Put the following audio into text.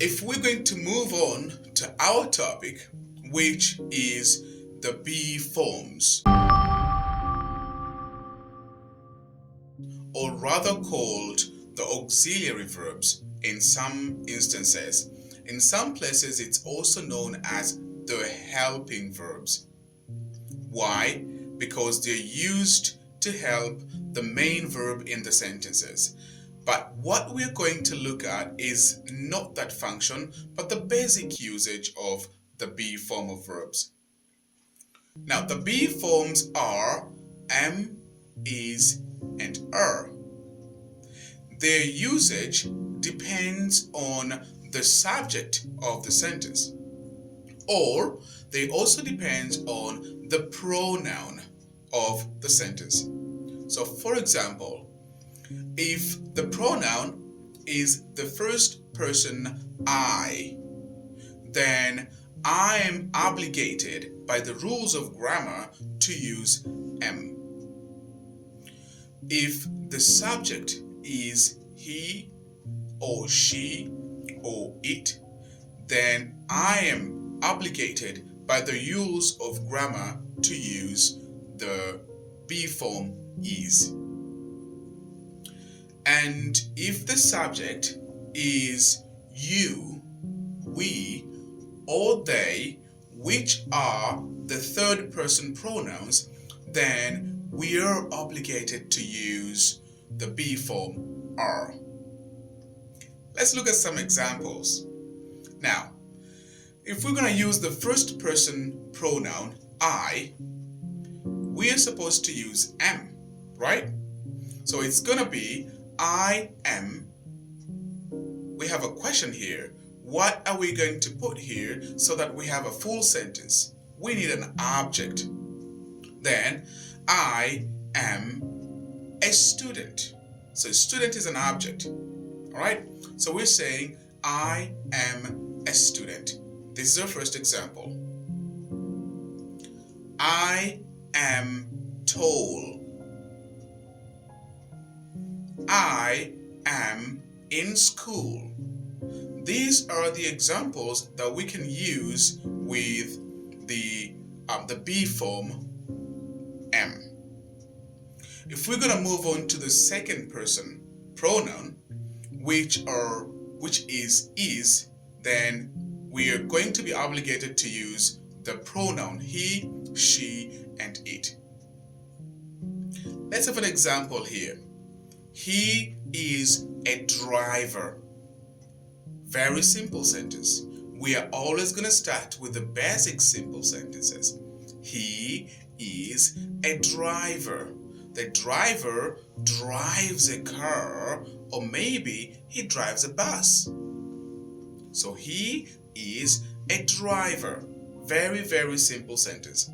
If we're going to move on to our topic, which is the be forms, or rather called the auxiliary verbs in some instances. In some places, it's also known as the helping verbs. Why? Because they're used to help the main verb in the sentences. But what we're going to look at is not that function, but the basic usage of the be form of verbs. Now, the be forms are am, is, and are. Their usage depends on the subject of the sentence, or they also depend on the pronoun of the sentence. So, for example, if the pronoun is the first person I, then I am obligated by the rules of grammar to use am. If the subject is he or she or it, then I am obligated by the rules of grammar to use the be form is. And if the subject is you, we, or they, which are the third person pronouns, then we are obligated to use the be form are. Let's look at some examples. Now, if we're going to use the first person pronoun I, we are supposed to use am, right? So it's going to be I am. We have a question here. What are we going to put here so that we have a full sentence? We need an object. Then, I am a student. So student is an object. Alright? So we're saying, I am a student. This is our first example. I am tall. I am in school. These are the examples that we can use with the be form am. If we're going to move on to the second person pronoun, which is, then we are going to be obligated to use the pronoun he, she, and it. Let's have an example here. He is a driver. Very simple sentence. We are always going to start with the basic simple sentences. He is a driver. The driver drives a car, or maybe he drives a bus. So he is a driver. Very, very simple sentence.